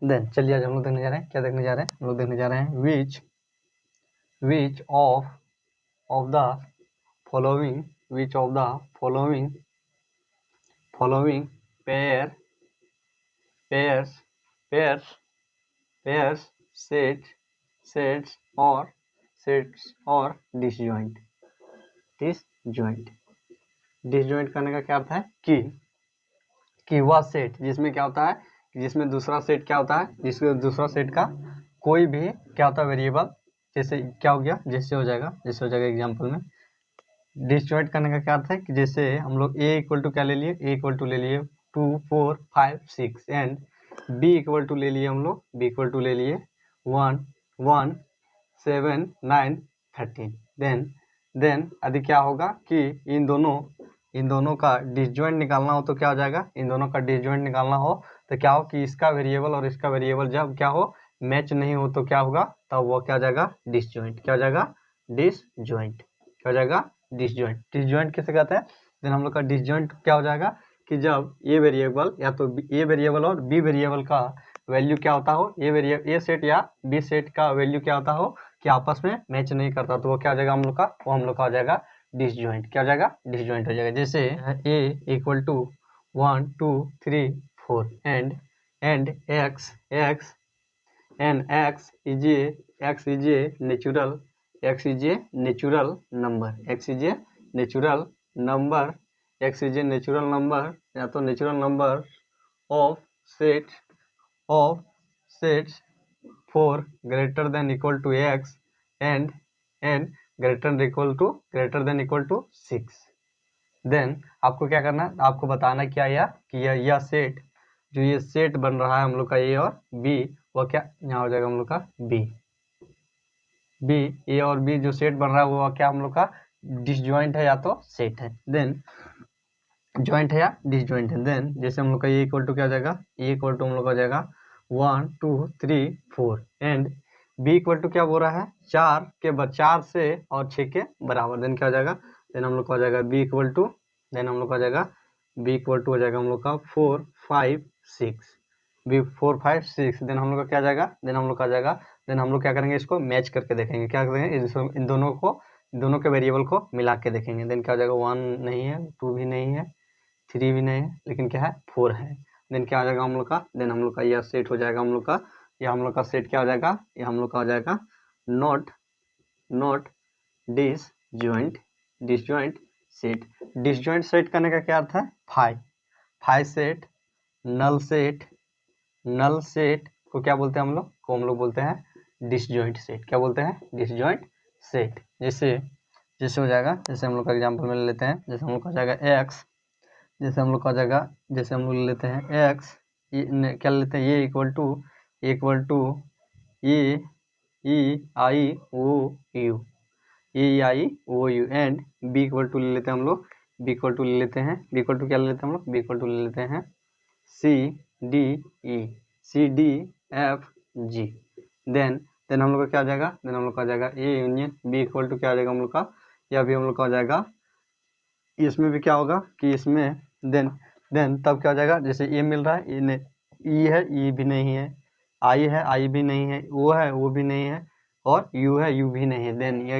Then चलिए आज हम लोग देखने जा रहे हैं, क्या देखने जा रहे हैं, हम लोग देखने जा रहे हैं which of the following following pairs sets और डिसजॉइंट करने का क्या अर्थ है कि वह सेट जिसमें क्या होता है कि जिसमें दूसरा सेट क्या होता है, जिसमें दूसरा सेट का कोई भी क्या होता है वेरिएबल, जैसे क्या हो गया, जैसे हो जाएगा एग्जांपल में डिसजॉइंट करने का क्या अर्थ है कि जैसे हम लोग ए इक्वल टू क्या ले लिए 2 4 5 6 एंड बी इक्वल टू ले लिए हम लोग 1 1 7 9 13। देन यदि क्या होगा कि इन दोनों का डिसजॉइंट निकालना हो तो क्या हो जाएगा, इन दोनों का डिसजॉइंट निकालना हो तो क्या हो कि इसका वेरिएबल और इसका वेरिएबल जब क्या हो मैच नहीं हो तो क्या होगा, तब वो क्या हो जाएगा डिसजॉइंट। क्या हो जाएगा डिसजॉइंट किसे कहते हैं। देन हम लोग का डिसजॉइंट क्या हो जाएगा कि जब ए वेरिएबल या तो ए वेरिएबल और बी वेरिएबल का वैल्यू क्या होता हो, ए सेट या बी सेट का वैल्यू क्या होता हो कि आपस में मैच नहीं करता, तो वो क्या हो जाएगा हम लोग का हो जाएगा डिसजॉइंट। क्या हो जाएगा डिसजॉइंट हो जाएगा। जैसे A equal to 1 2 3 4 and x is a natural number या तो natural number of sets 4 greater than equal to x and greater than equal to 6। Then आपको क्या करना है, आपको बताना क्या कि यह सेट जो ये सेट बन रहा है हम लोग का ए और बी, वो क्या यहाँ हो जाएगा हम लोग का बी ए और बी जो सेट बन रहा है वो क्या हम लोग का डिसजॉइंट है या तो सेट है। देन जॉइंट है या डिसजॉइंट है। देन जैसे हम लोग का ए इक्वल टू क्या हो जाएगा, ए इक्वल टू हम लोग का हो जाएगा 1 2 3 4 एंड बी इक्वल टू क्या बोल रहा है 4 से और 6 के बराबर। देन क्या हो जाएगा, देन हम लोग का हो जाएगा बी इक्वल टू हो जाएगा हम लोग का 4 5 6 बी 4 5 6। देन हम लोग का क्या जाएगा, देन हम लोग क्या करेंगे, इसको मैच करके देखेंगे। क्या करेंगे, इन दोनों के वेरिएबल को मिला के देखेंगे। देन क्या हो जाएगा 1 नहीं है, 2 भी नहीं है, 3 भी नहीं है, लेकिन क्या है 4 है। देन क्या हो जाएगा हम लोग का, देन हम लोग का यह सेट हो जाएगा हम लोग का, यह हम लोग का सेट क्या हो जाएगा, यह हम लोग का हो जाएगा not disjoint set. Disjoint set करने का क्या अर्थ है, फाई सेट नल सेट को क्या बोलते हैं हम लोग बोलते हैं डिसजॉइंट सेट। क्या बोलते हैं, डिसजॉइंट सेट। जैसे हो जाएगा, जैसे हम लोग का एग्जांपल में ले लेते हैं, जैसे हम लोग का हो जाएगा एक्स, जैसे हम लोग का जाएगा, जैसे हम लोग लेते हैं एक्स, क्या लेते हैं ये equal to A E I O U and B equal to ले लेते हैं हम लोग, बी इक्वल टू ले लेते हैं C D F G. Then हम लोग का क्या हो जाएगा, देन हम लोग का हो जाएगा A union B equal to क्या हो जाएगा हम लोग का, या भी हम लोग का हो जाएगा, इसमें भी क्या होगा कि इसमें देन तब क्या हो जाएगा, जैसे ए मिल रहा है, ई है, ई भी नहीं है, आई भी नहीं है, ओ है, वो भी नहीं है, और यू है, यू भी नहीं है।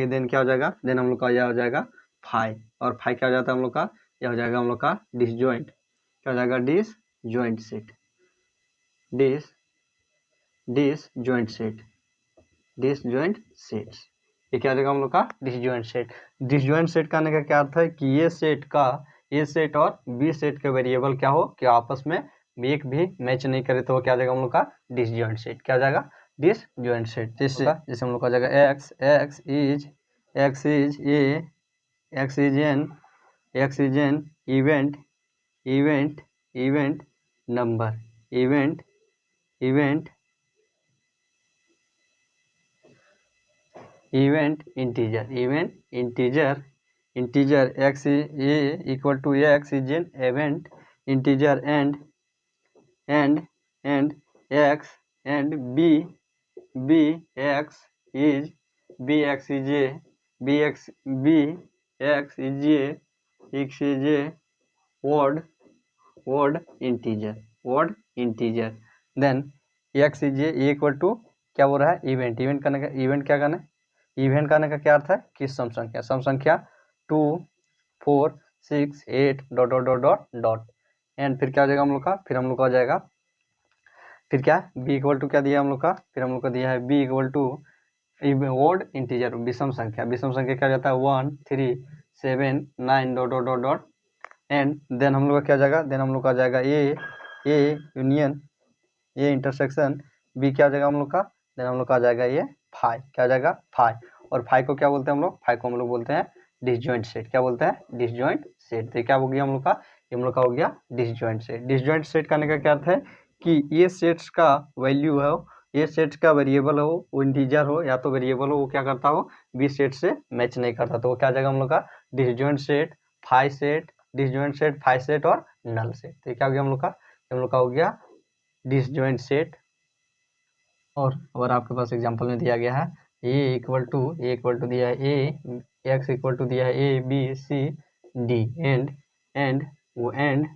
देन क्या हो जाएगा, देन हम लोग का यह हो जाएगा फाई, और फाई क्या हो जाता है हम लोग का, यह हो जाएगा हम लोग का डिसजॉइंट। क्या हो जाएगा, डिसजॉइंट सेट। ये क्या हो जाएगा हम लोग का डिसजॉइंट सेट। डिसजॉइंट सेट करने का क्या अर्थ है कि ये सेट और बी सेट के वेरिएबल क्या हो कि आपस में एक भी मैच नहीं करे, तो वो क्या हो जाएगा हम लोग का डिसजॉइंट सेट। क्या हो जाएगा, डिसजॉइंट सेट। जैसे हम लोग का जाएगा X is an even number even integer x equal to x is an even integer and x and b x is a word integer. Then X is A equal to क्या बोल रहा है, event. Event करने का, event क्या करना है, event करने का क्या अर्थ है कि सम संख्या 2 4 6 8 dot dot dot dot dot and फिर क्या हो जाएगा हम लोग का, फिर हम लोग का हो जाएगा, फिर क्या बी इक्वल टू क्या दिया हम लोग का, फिर हम लोग को दिया है B equal to odd integer विषम संख्या क्या जाता है 1 3 7 9 dot dot dot dot and then हम लोग का क्या जाएगा, देन हम लोग का जाएगा A union A intersection B क्या हो जाएगा हम लोग का, देन हम लोग का आ जाएगा ये फाइव, क्या हो जाएगा फाइव। और फाइव को क्या बोलते हैं हम लोग, फाइव को हम लोग बोलते हैं डिसजॉइंट सेट। क्या बोलते हैं, डिसजॉइंट सेट। तो क्या हो गया हम लोग का, ये हम लोग का हो गया डिसजॉइंट सेट। डिसजॉइंट सेट करने का क्या अर्थ है कि ये सेट्स का वैल्यू है, ये सेट्स का वेरिएबल हो, वो इंटीजर हो या तो वेरिएबल हो, वो क्या करता हो बी सेट से मैच नहीं करता, तो वो क्या जाएगा हम लोग का disjoint set, five set, disjoint set, five set और नल सेट। तो क्या हो गया हम लोग का, हम लोग का हो गया डिसजॉइंट सेट। और अगर आपके पास एग्जांपल में दिया गया है ए इक्वल टू दिया है ए, एक्स इक्वल टू दिया है A B C D and वो एंड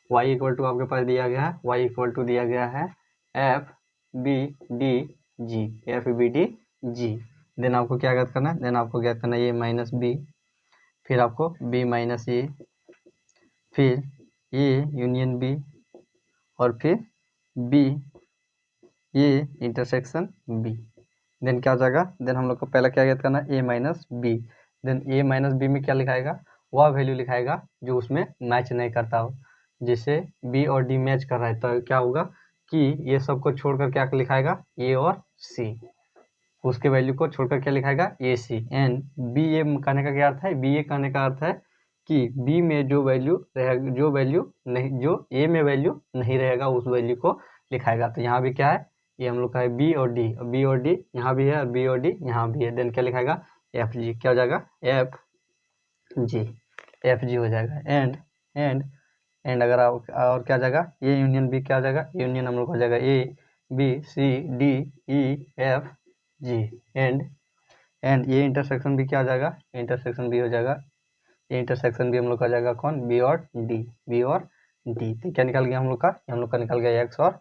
वाई इक्वल टू आपके पास दिया गया है, वाई इक्वल टू दिया गया है F B D G, F B D G. Then आपको क्या ज्ञात करना है, देन आपको ज्ञात करना है ए माइनस बी, फिर आपको बी माइनस ए, फिर ए यूनियन बी, और फिर B A intersection B. Then क्या हो जाएगा, देन हम लोग को पहला क्या ज्ञात करना है A minus B. Then A minus B में क्या लिखाएगा, वह वैल्यू लिखाएगा जो उसमें मैच नहीं करता हो। जैसे बी और डी मैच कर रहा है तो क्या होगा कि ये सबको छोड़कर क्या लिखाएगा ए और सी, उसके वैल्यू को छोड़कर क्या लिखाएगा ए सी। एंड बी ए कहने का क्या अर्थ है, बी ए कहने का अर्थ है कि बी में जो वैल्यू रहेगा, जो वैल्यू नहीं, जो ए में वैल्यू नहीं रहेगा उस वैल्यू को लिखाएगा। तो यहाँ भी क्या है, ये हम लोग का है बी और डी, बी और डी यहाँ भी है और बी और डी यहाँ भी है। देन क्या लिखाएगा एफ जी, क्या हो जाएगा एफ जी, एफ जी हो जाएगा। एंड अगर आप और क्या जाएगा ए यूनियन बी, क्या हो जाएगा यूनियन हम लोग हो जाएगा A B C D E F G. And ये इंटरसेक्शन भी क्या हो जाएगा, इंटरसेक्शन भी हो जाएगा, ये इंटरसेक्शन भी हम लोग का जाएगा कौन, बी और डी, बी और डी। तो क्या निकल गया हम लोग का, हम लोग का निकल गया एक्स और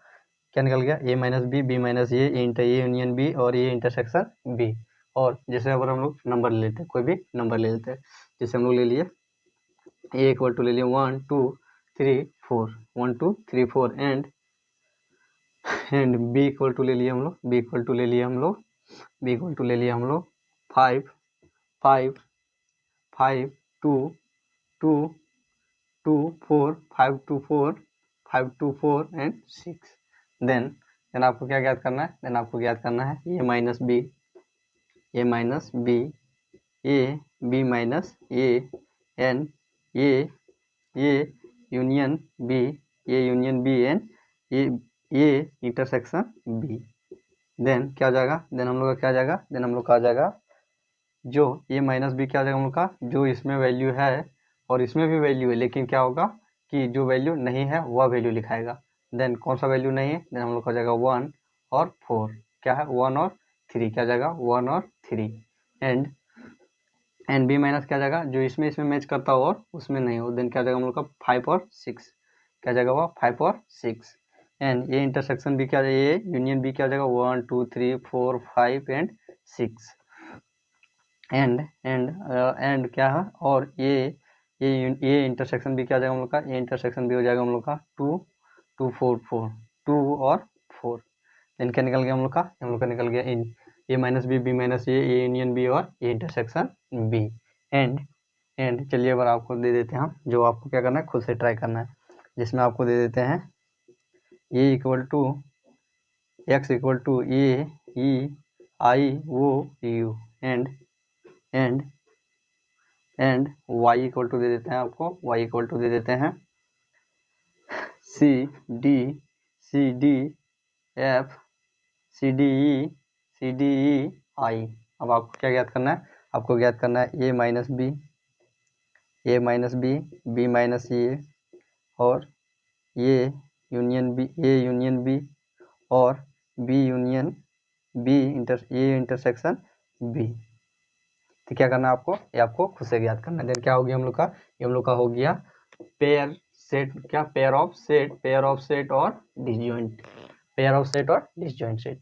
क्या निकल गया A minus B minus A union B और ये इंटरसेक्शन बी। और जैसे अगर हम लोग नंबर ले लेते हैं, कोई भी नंबर ले लेते हैं, जैसे हम लोग ले लिए ए इक्वल टू ले लिए 1 2 3 4 1 2 3 4 एंड बी इक्वल टू ले लिए हम लोग, बी इक्वल टू ले लिए हम लोग, बी इक्वल टू ले लिए हम लोग 5 5 5 2 2 2 4 5 2 4 5 2 4 एंड 6। देन आपको क्या ज्ञात करना है, देन आपको ज्ञात करना है A minus B, A minus B, A B minus A and A union B, A union B and A intersection B. Then क्या हो जाएगा, देन हम लोग का क्या आ जाएगा, देन हम लोग का आ जाएगा जो ए माइनस बी क्या आ जाएगा हम लोग का, जो इसमें वैल्यू है और इसमें भी वैल्यू है, लेकिन क्या होगा कि जो वैल्यू नहीं है वह वैल्यू लिखाएगा। देन कौन सा वैल्यू नहीं है, देन हम लोग का जाएगा 1 और 4, क्या है 1 और 3, क्या जाएगा 1 और 3। एंड बी माइनस क्या जाएगा, जो इसमें मैच करता हो और उसमें नहीं हो। देन क्या जाएगा हम लोग का 5 और 6, क्या जाएगा वो 5 और 6। एंड ये इंटरसेक्शन भी क्या जाएगा, ये यूनियन भी क्या जाएगा 1 2 3 4 5 एंड 6। एंड क्या है, और ये इंटरसेक्शन भी क्या जाएगा हम लोग का, ये इंटरसेक्शन भी हो जाएगा हम लोग का 2 2 4 4 2 और 4। देन क्या निकल गया हम लोग का, हम लोग का निकल गया इन A minus B minus A union B और ए इंटरसेक्शन बी। एंड चलिए अगर आपको दे देते हैं हम, जो आपको क्या करना है खुद से ट्राई करना है, जिसमें आपको दे देते हैं A equal to x equal to A E I O U and Y equal to दे देते हैं आपको, वाई इक्वल टू दे देते हैं C D F C D E I. अब आपको क्या ज्ञात करना है, आपको ज्ञात करना है A minus B B minus A और ए यूनियन बी और B union B intersection B. तो क्या करना है आपको, ये आपको खुद से ज्ञात करना है। देन क्या हो गया हम लोग का, ये हम लोग का हो गया पेयर सेट, क्या पेयर ऑफ सेट और डिसजॉइंट, पेयर ऑफ सेट और डिसजॉइंट सेट।